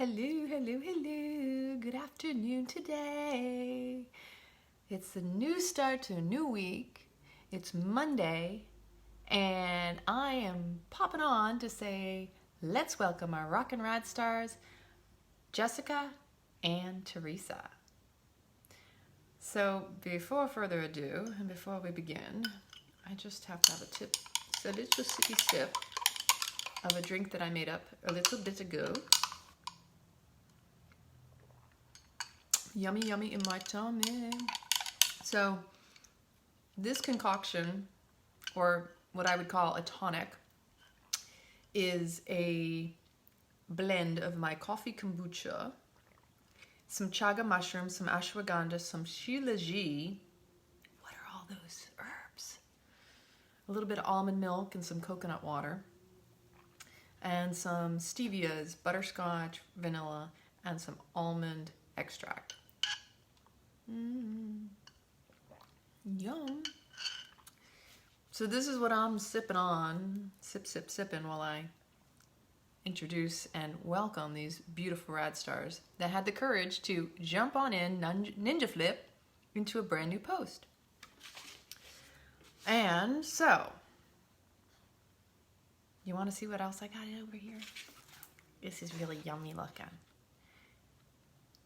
Hello, hello, hello. Good afternoon today. It's a new start to a new week. It's Monday, and I am popping on to say, let's welcome our RawKin RadStars, Jessica and Teresa. So before further ado, and before we begin, I just have to have a tip. So let's just sippy sip of a drink that I made up a little bit ago. Yummy, yummy in my tummy. So this concoction, or what I would call a tonic, is a blend of my coffee kombucha, some chaga mushrooms, some ashwagandha, some shilajit. What are all those herbs? A little bit of almond milk and some coconut water, and some stevias, butterscotch, vanilla, and some almond extract. Yum. So this is what I'm sipping on, sipping while I introduce and welcome these beautiful rad stars that had the courage to jump on in ninja flip into a brand new post. And so, you want to see what else I got over here? This is really yummy looking.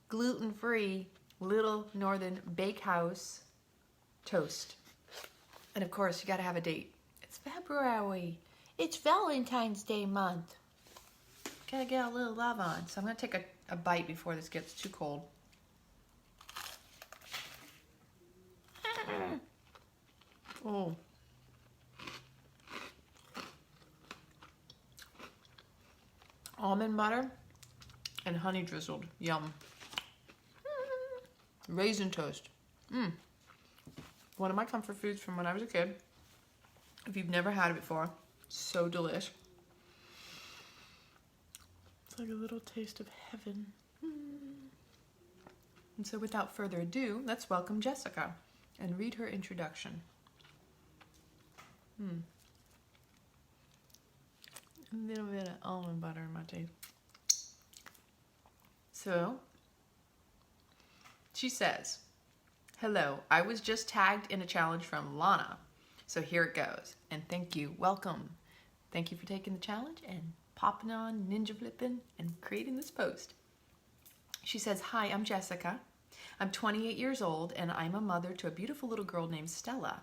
Gluten-free Little Northern Bakehouse toast. And of course, you got to have a date. It's February. It's Valentine's Day month. Gotta get a little love on. So I'm going to take a bite before this gets too cold. Oh. Almond butter and honey drizzled. Yum. Raisin toast. One of my comfort foods from when I was a kid. If you've never had it before, so delish. It's like a little taste of heaven. And so without further ado, let's welcome Jessica and read her introduction. A little bit of almond butter in my teeth. So, she says, hello, I was just tagged in a challenge from Lana. So here it goes. And thank you. Welcome. Thank you for taking the challenge and popping on, ninja flipping, and creating this post. She says, hi, I'm Jessica. I'm 28 years old, and I'm a mother to a beautiful little girl named Stella.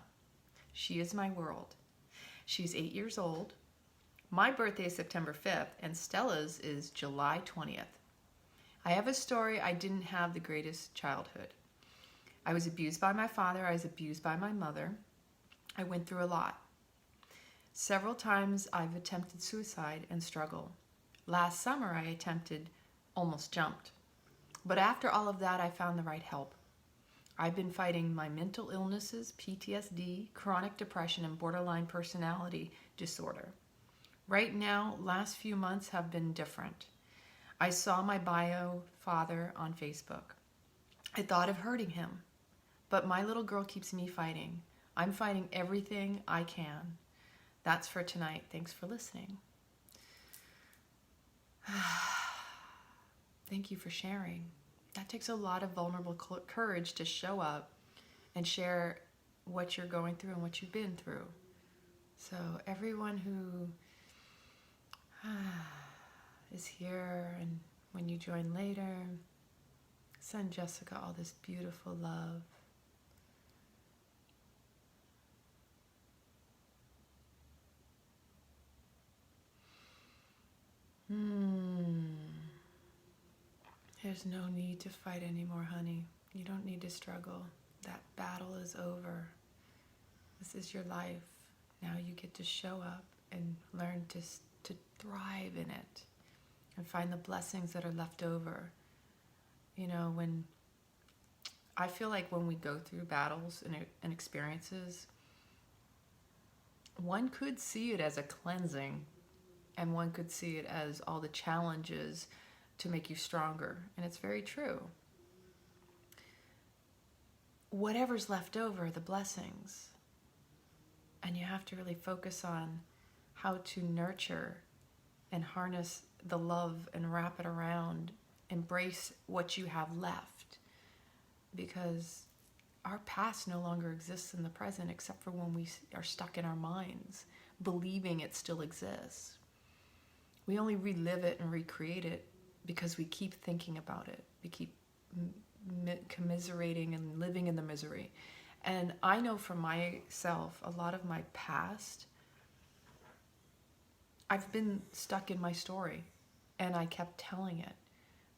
She is my world. She's 8 years old. My birthday is September 5th, and Stella's is July 20th. I have a story. I didn't have the greatest childhood. I was abused by my father. I was abused by my mother. I went through a lot. Several times I've attempted suicide and struggled. Last summer I almost jumped. But after all of that, I found the right help. I've been fighting my mental illnesses, PTSD, chronic depression, and borderline personality disorder. Right now, last few months have been different. I saw my bio father on Facebook. I thought of hurting him, but my little girl keeps me fighting. I'm fighting everything I can. That's for tonight. Thanks for listening. Thank you for sharing. That takes a lot of vulnerable courage to show up and share what you're going through and what you've been through. So everyone who is here, and when you join later, send Jessica all this beautiful love. There's no need to fight anymore, honey. You don't need to struggle. That battle is over. This is your life. Now you get to show up and learn to thrive in it and find the blessings that are left over. You know, I feel like when we go through battles and experiences, one could see it as a cleansing, and one could see it as all the challenges to make you stronger. And it's very true. Whatever's left over, the blessings. And you have to really focus on how to nurture and harness the love and wrap it around Embrace what you have left, because our past no longer exists in the present except for when we are stuck in our minds, believing it still exists. We only relive it and recreate it because we keep thinking about it. We keep commiserating and living in the misery. And I know for myself, a lot of my past, I've been stuck in my story and I kept telling it.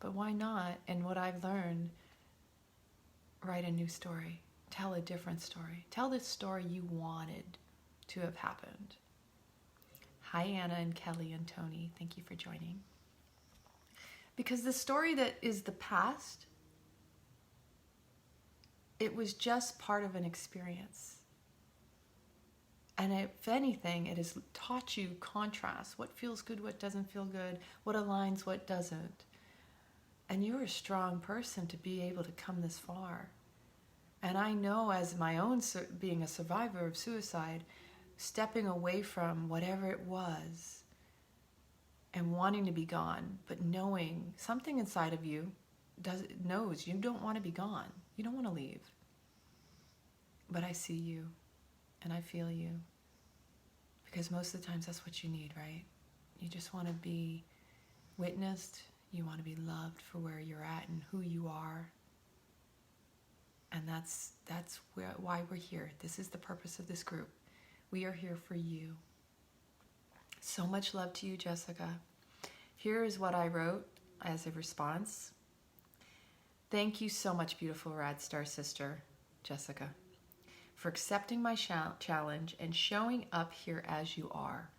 But why not? And what I've learned, write a new story. Tell a different story. Tell the story you wanted to have happened. Hi, Anna and Kelly and Tony. Thank you for joining. Because the story that is the past, it was just part of an experience. And if anything, it has taught you contrast. What feels good, what doesn't feel good, what aligns, what doesn't. And you're a strong person to be able to come this far. And I know, as my own being a survivor of suicide, stepping away from whatever it was and wanting to be gone, but knowing something inside of you knows you don't want to be gone. You don't want to leave. But I see you and I feel you. Because most of the times that's what you need, right? You just want to be witnessed. You want to be loved for where you're at and who you are. And that's why we're here. This is the purpose of this group. We are here for you. So much love to you, Jessica. Here is what I wrote as a response. Thank you so much, Beautiful RadStar Sister Jessica, for accepting my challenge and showing up here as you are.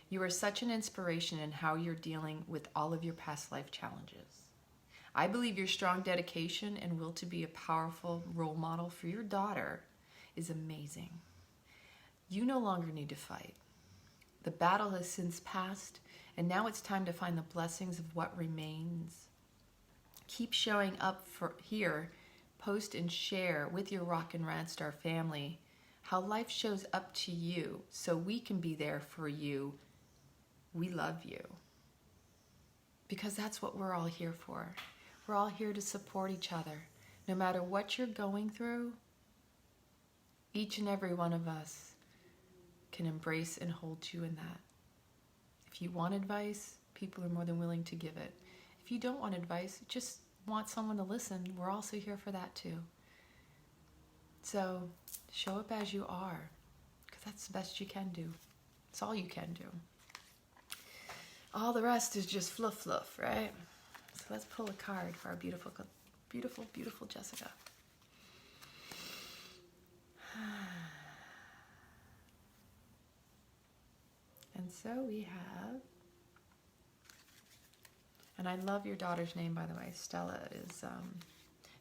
You are such an inspiration in how you're dealing with all of your past life challenges. I believe your strong dedication and will to be a powerful role model for your daughter is amazing. You no longer need to fight. The battle has since passed, and now it's time to find the blessings of what remains. Keep showing up for here. Post and share with your RawKin RadStar family how life shows up to you so we can be there for you. We love you. Because that's what we're all here for. We're all here to support each other. No matter what you're going through, each and every one of us can embrace and hold you in that. If you want advice, people are more than willing to give it. If you don't want advice, just want someone to listen, we're also here for that too. So show up as you are, because that's the best you can do. It's all you can do. All the rest is just fluff, right? So let's pull a card for our beautiful, beautiful, beautiful Jessica. And so we have, and I love your daughter's name, by the way. Stella is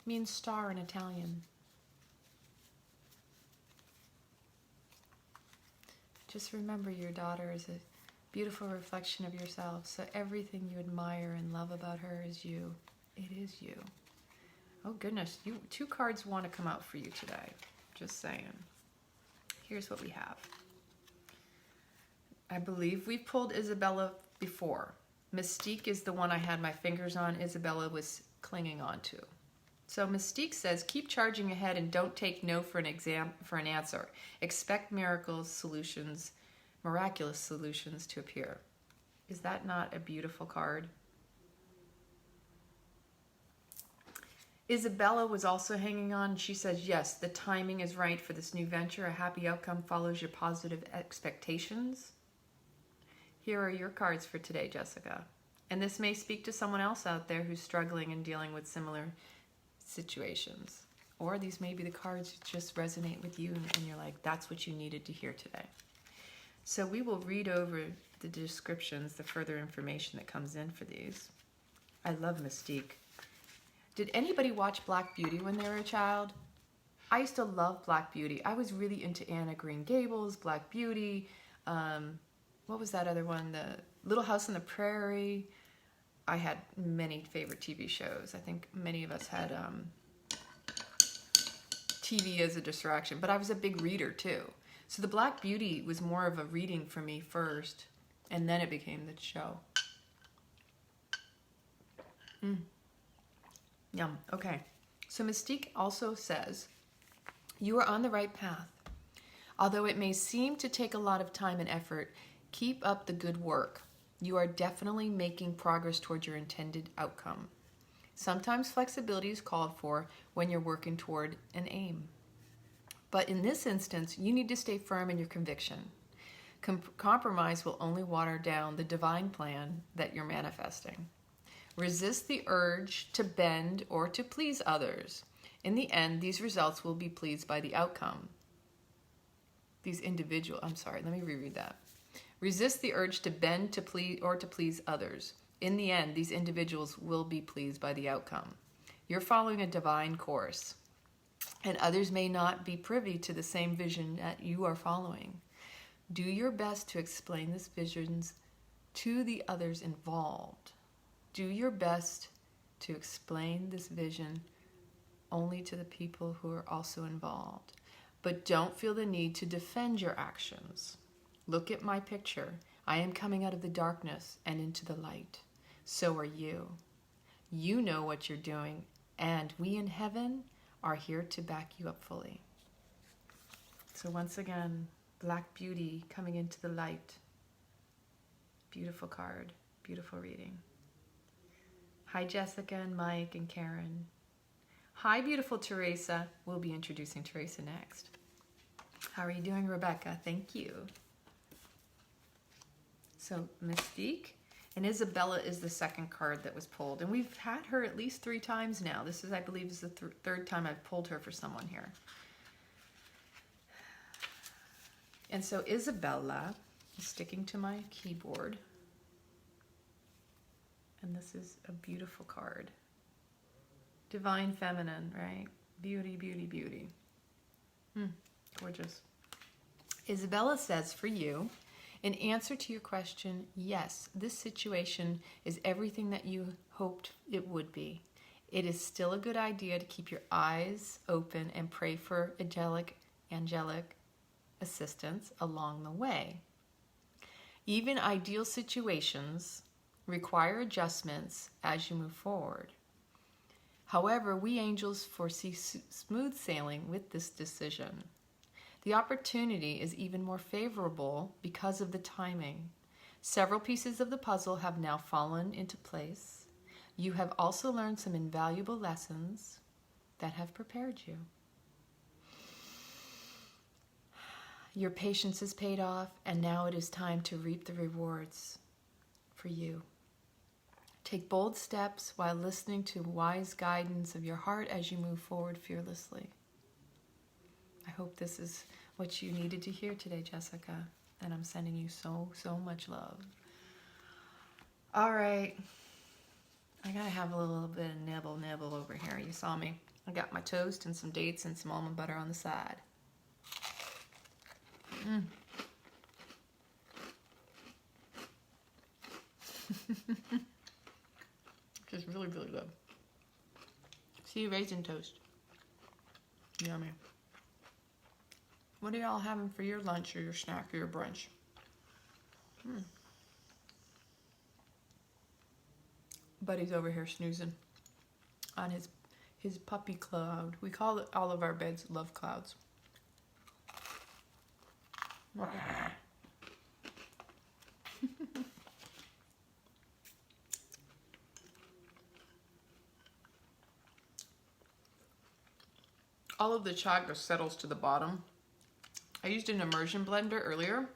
means star in Italian. Just remember, your daughter is a beautiful reflection of yourself. So everything you admire and love about her is you. It is you. Oh goodness, two cards want to come out for you today. Just saying. Here's what we have. I believe we've pulled Isabella before. Mystique is the one I had my fingers on. Isabella was clinging on to. So Mystique says, keep charging ahead and don't take no for an answer. Expect miraculous solutions to appear. Is that not a beautiful card? Isabella was also hanging on. She says, yes, the timing is right for this new venture. A happy outcome follows your positive expectations. Here are your cards for today, Jessica. And this may speak to someone else out there who's struggling and dealing with similar situations. Or these may be the cards that just resonate with you and you're like, that's what you needed to hear today. So we will read over the descriptions, the further information that comes in for these. I love Mystique. Did anybody watch Black Beauty when they were a child? I used to love Black Beauty. I was really into Anna Green Gables, Black Beauty, what was that other one? The Little House on the Prairie. I had many favorite TV shows. I think many of us had TV as a distraction, but I was a big reader too. So the Black Beauty was more of a reading for me first, and then it became the show. Yum. Okay. So Mystique also says, you are on the right path. Although it may seem to take a lot of time and effort, keep up the good work. You are definitely making progress toward your intended outcome. Sometimes flexibility is called for when you're working toward an aim. But in this instance, you need to stay firm in your conviction. Compromise will only water down the divine plan that you're manifesting. Resist the urge to bend or to please others. In the end, these results will be pleased by the outcome. Let me reread that. Resist the urge to bend to please or to please others. In the end, these individuals will be pleased by the outcome. You're following a divine course, and others may not be privy to the same vision that you are following. Do your best to explain this vision to the others involved. Do your best to explain this vision only to the people who are also involved. But don't feel the need to defend your actions. Look at my picture. I am coming out of the darkness and into the light. So are you. You know what you're doing, and we in heaven are here to back you up fully. So once again, Black Beauty coming into the light. Beautiful card, beautiful reading. Hi Jessica and Mike and Karen. Hi beautiful Teresa. We'll be introducing Teresa next. How are you doing, Rebecca? Thank you. So Mystique and Isabella is the second card that was pulled, and we've had her at least 3 times now. This is, I believe, is the third time I've pulled her for someone here. And so Isabella is sticking to my keyboard, and this is a beautiful card. Divine Feminine, right? Beauty, beauty, beauty. Gorgeous. Isabella says for you, in answer to your question, yes, this situation is everything that you hoped it would be. It is still a good idea to keep your eyes open and pray for angelic assistance along the way. Even ideal situations require adjustments as you move forward. However, we angels foresee smooth sailing with this decision. The opportunity is even more favorable because of the timing. Several pieces of the puzzle have now fallen into place. You have also learned some invaluable lessons that have prepared you. Your patience has paid off, and now it is time to reap the rewards for you. Take bold steps while listening to wise guidance of your heart as you move forward fearlessly. I hope this is what you needed to hear today, Jessica, and I'm sending you so much love. All right, I gotta have a little bit of nibble over here. You saw me. I got my toast and some dates and some almond butter on the side. Just really good. See, raisin toast. Yummy. What are y'all having for your lunch or your snack or your brunch? Buddy's over here snoozing on his puppy cloud. We call it all of our beds love clouds. All of the chaga settles to the bottom. I used an immersion blender earlier.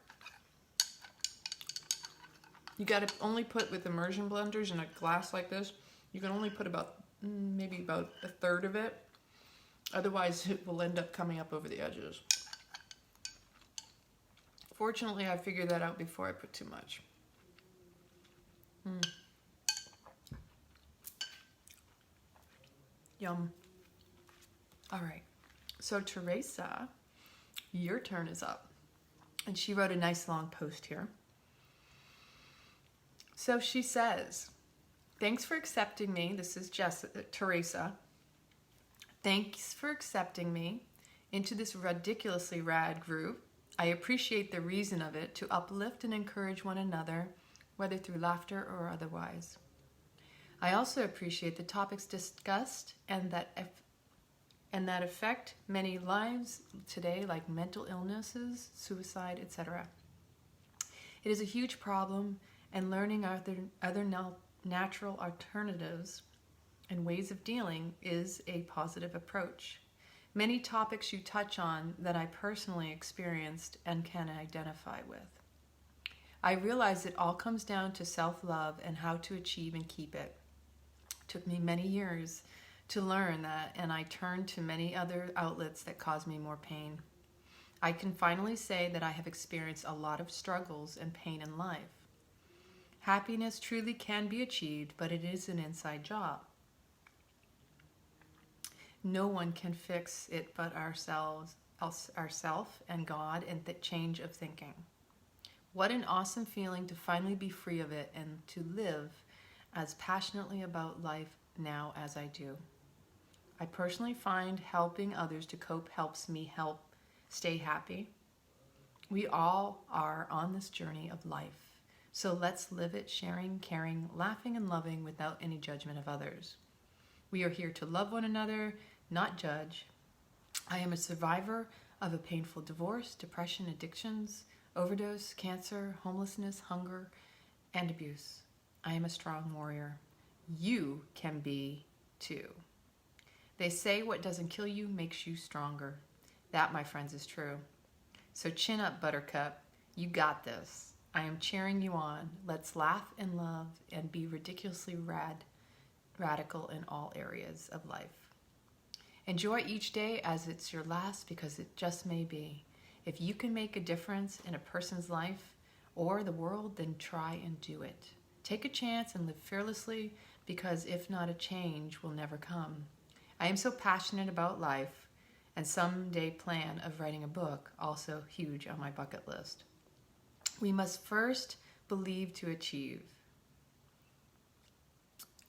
You gotta only put, with immersion blenders in a glass like this, you can only put about, maybe about a third of it. Otherwise it will end up coming up over the edges. Fortunately, I figured that out before I put too much. Yum. All right, so Teresa, your turn is up. And she wrote a nice long post here. So she says, thanks for accepting me. This is Teresa. Thanks for accepting me into this ridiculously rad group. I appreciate the reason of it, to uplift and encourage one another, whether through laughter or otherwise. I also appreciate the topics discussed and that affect many lives today, like mental illnesses, suicide, etc. It is a huge problem, and learning other natural alternatives and ways of dealing is a positive approach. Many topics you touch on that I personally experienced and can identify with. I realize it all comes down to self-love and how to achieve and keep it. It took me many years to learn that, and I turned to many other outlets that caused me more pain. I can finally say that I have experienced a lot of struggles and pain in life. Happiness truly can be achieved, but it is an inside job. No one can fix it but ourselves and God, and the change of thinking. What an awesome feeling to finally be free of it and to live as passionately about life now as I do. I personally find helping others to cope helps me help stay happy. We all are on this journey of life, so let's live it sharing, caring, laughing, and loving without any judgment of others. We are here to love one another, not judge. I am a survivor of a painful divorce, depression, addictions, overdose, cancer, homelessness, hunger, and abuse. I am a strong warrior. You can be too. They say what doesn't kill you makes you stronger. That, my friends, is true. So chin up, Buttercup. You got this. I am cheering you on. Let's laugh and love and be ridiculously radical in all areas of life. Enjoy each day as it's your last, because it just may be. If you can make a difference in a person's life or the world, then try and do it. Take a chance and live fearlessly, because if not, a change will never come. I am so passionate about life, and someday plan of writing a book, also huge on my bucket list. We must first believe to achieve.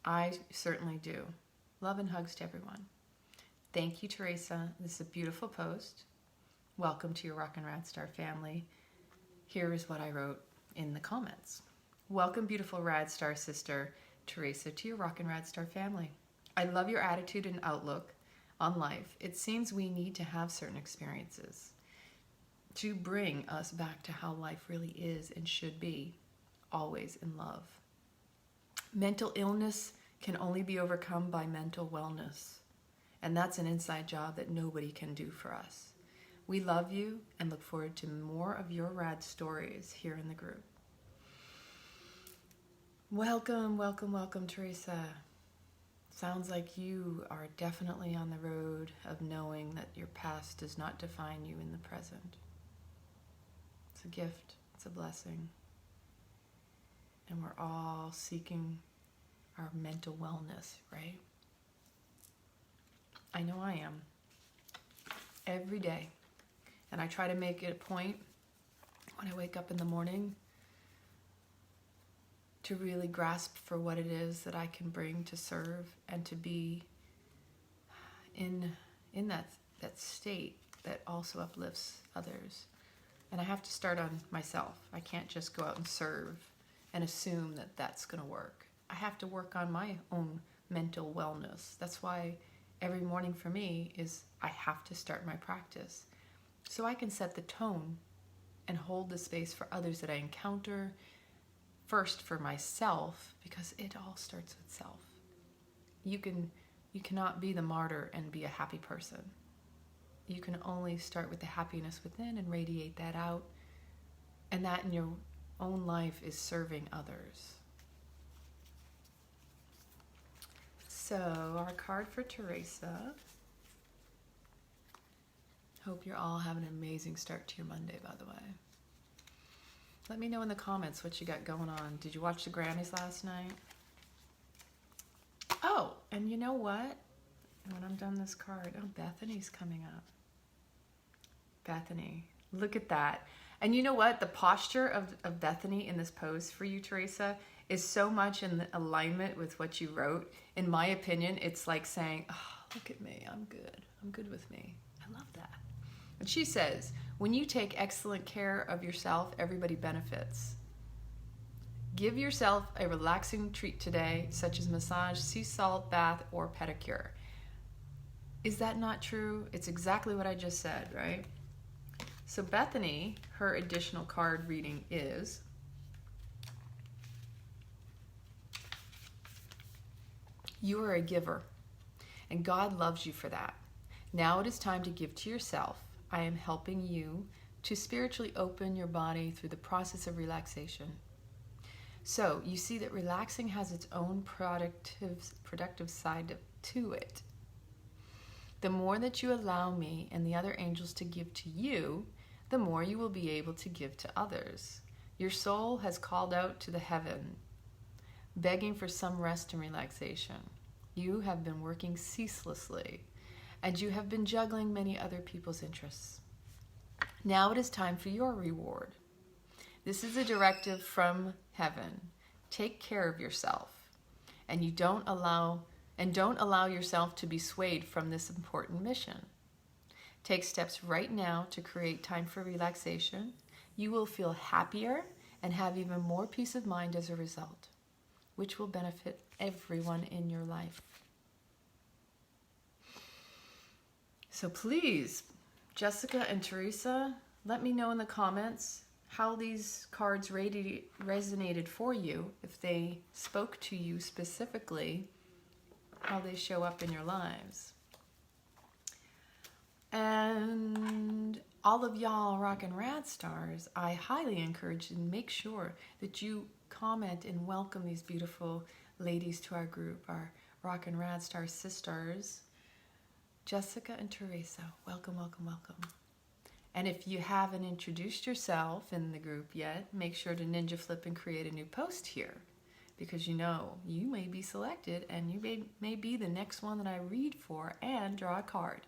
I certainly do. Love and hugs to everyone. Thank you, Teresa. This is a beautiful post. Welcome to your RawKin RadStar family. Here is what I wrote in the comments. Welcome, beautiful RadStar sister Teresa, to your RawKin RadStar family. I love your attitude and outlook on life. It seems we need to have certain experiences to bring us back to how life really is and should be, always in love. Mental illness can only be overcome by mental wellness, and that's an inside job that nobody can do for us. We love you and look forward to more of your Rad Stories here in the group. Welcome, welcome, welcome, Teresa. Sounds like you are definitely on the road of knowing that your past does not define you in the present. It's a gift, it's a blessing. And we're all seeking our mental wellness, right? I know I am. Every day. And I try to make it a point when I wake up in the morning to really grasp for what it is that I can bring to serve and to be in that state that also uplifts others. And I have to start on myself. I can't just go out and serve and assume that that's going to work. I have to work on my own mental wellness. That's why every morning for me is I have to start my practice so I can set the tone and hold the space for others that I encounter. First for myself, because it all starts with self. You cannot be the martyr and be a happy person. You can only start with the happiness within and radiate that out. And that in your own life is serving others. So our card for Teresa. Hope you're all having an amazing start to your Monday, by the way. Let me know in the comments what you got going on. Did you watch the Grammys last night? Oh, and you know what? When I'm done this card, oh, Bethany's coming up. Bethany, look at that. And you know what? The posture of Bethany in this pose for you, Teresa, is so much in alignment with what you wrote. In my opinion, it's like saying, oh, look at me, I'm good. I'm good with me. I love that. And she says, when you take excellent care of yourself, everybody benefits. Give yourself a relaxing treat today, such as massage, sea salt, bath, or pedicure. Is that not true? It's exactly what I just said, right? So Bethany, her additional card reading is, you are a giver, and God loves you for that. Now it is time to give to yourself. I am helping you to spiritually open your body through the process of relaxation. So you see that relaxing has its own productive side to it. The more that you allow me and the other angels to give to you, the more you will be able to give to others. Your soul has called out to the heaven, begging for some rest and relaxation. You have been working ceaselessly, and you have been juggling many other people's interests. Now it is time for your reward. This is a directive from heaven. Take care of yourself, and don't allow yourself to be swayed from this important mission. Take steps right now to create time for relaxation. You will feel happier and have even more peace of mind as a result, which will benefit everyone in your life. So please, Jessica and Teresa, let me know in the comments how these cards resonated for you, if they spoke to you specifically, how they show up in your lives. And all of y'all RawKin RadStars, I highly encourage you to make sure that you comment and welcome these beautiful ladies to our group, our RawKin RadStar SisStars, Jessica and Teresa. Welcome, welcome, welcome. And if you haven't introduced yourself in the group yet, make sure to ninja flip and create a new post here, because you may be selected and you may be the next one that I read for and draw a card.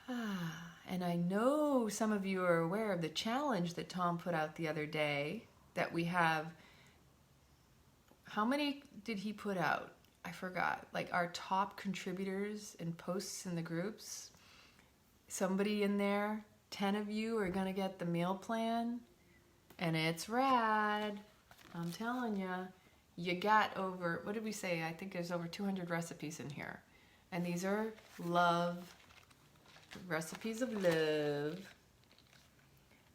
And I know some of you are aware of the challenge that Tom put out the other day, that we have, how many did he put out? I forgot, like our top contributors and posts in the groups. Somebody in there, 10 of you are gonna get the meal plan, and it's rad. I'm telling you, you got over, what did we say? I think there's over 200 recipes in here. And these are recipes of love.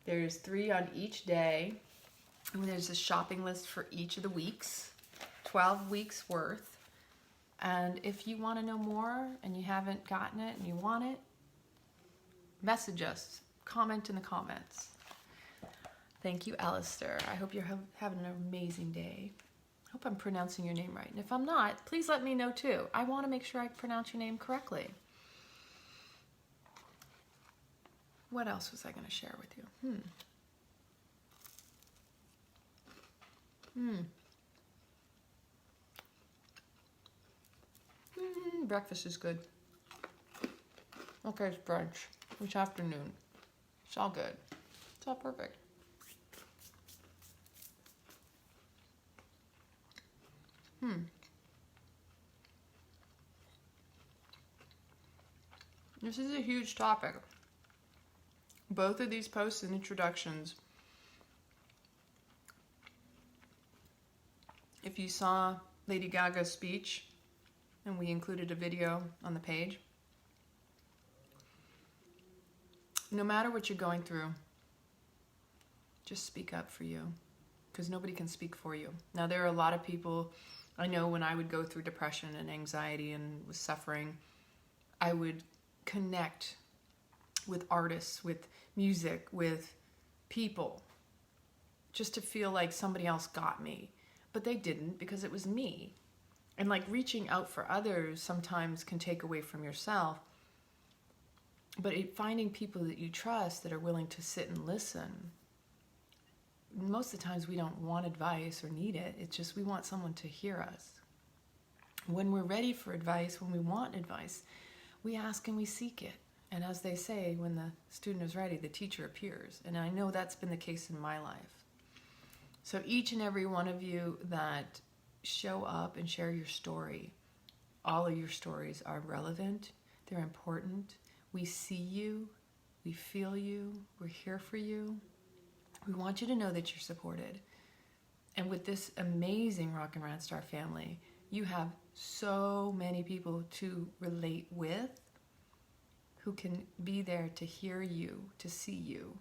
There's 3 on each day. And there's a shopping list for each of the weeks, 12 weeks worth. And if you want to know more and you haven't gotten it and you want it, message us, comment in the comments. Thank you, Alistair. I hope you're having an amazing day. I hope I'm pronouncing your name right. And if I'm not, please let me know too. I want to make sure I pronounce your name correctly. What else was I going to share with you? Breakfast is good. Okay, it's brunch. It's afternoon. It's all good. It's all perfect. This is a huge topic. Both of these posts and introductions, if you saw Lady Gaga's speech, and we included a video on the page, no matter what you're going through, just speak up for you, because nobody can speak for you. Now, there are a lot of people, I know when I would go through depression and anxiety and was suffering, I would connect with artists, with music, with people, just to feel like somebody else got me. But they didn't, because it was me. And like reaching out for others sometimes can take away from yourself. But finding people that you trust that are willing to sit and listen. Most of the times we don't want advice or need it. It's just we want someone to hear us. When we're ready for advice, when we want advice, we ask and we seek it. And as they say, when the student is ready, the teacher appears. And I know that's been the case in my life. So each and every one of you that show up and share your story, all of your stories are relevant, they're important. We see you, we feel you, we're here for you. We want you to know that you're supported. And with this amazing RawKin RadStar family, you have so many people to relate with who can be there to hear you, to see you,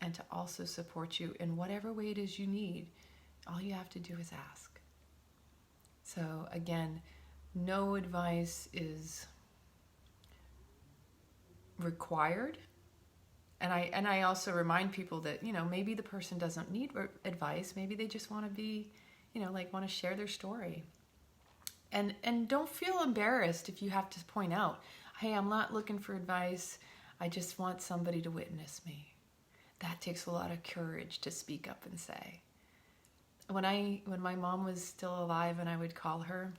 and to also support you in whatever way it is you need. All you have to do is ask. So again, no advice is required. And I also remind people that, maybe the person doesn't need advice. Maybe they just want to be, want to share their story. And don't feel embarrassed if you have to point out, hey, I'm not looking for advice. I just want somebody to witness me. That takes a lot of courage to speak up and say. When my mom was still alive and I would call her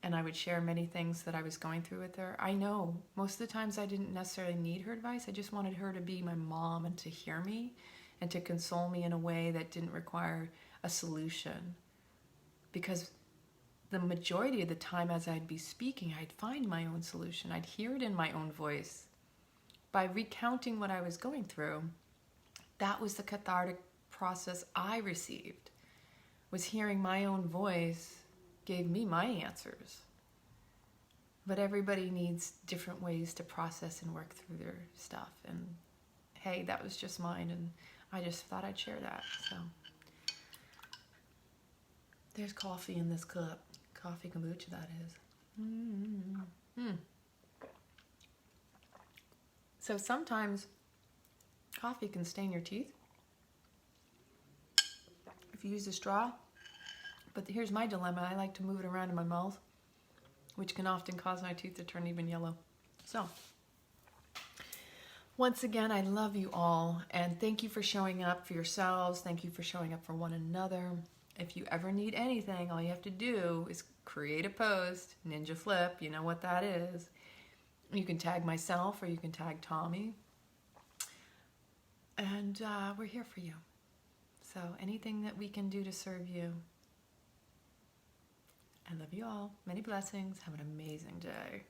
and I would share many things that I was going through with her, I know most of the times I didn't necessarily need her advice. I just wanted her to be my mom and to hear me and to console me in a way that didn't require a solution. Because the majority of the time as I'd be speaking, I'd find my own solution. I'd hear it in my own voice. By recounting what I was going through, that was the cathartic process I received, was hearing my own voice gave me my answers. But everybody needs different ways to process and work through their stuff. And hey, that was just mine, and I just thought I'd share that. So there's coffee in this cup. Coffee kombucha, that is. So sometimes coffee can stain your teeth if you use a straw. But here's my dilemma. I like to move it around in my mouth, which can often cause my teeth to turn even yellow. So, once again, I love you all, and thank you for showing up for yourselves. Thank you for showing up for one another. If you ever need anything, all you have to do is create a post, ninja flip, you know what that is. You can tag myself or you can tag Tommy. And we're here for you. So anything that we can do to serve you. I love you all. Many blessings. Have an amazing day.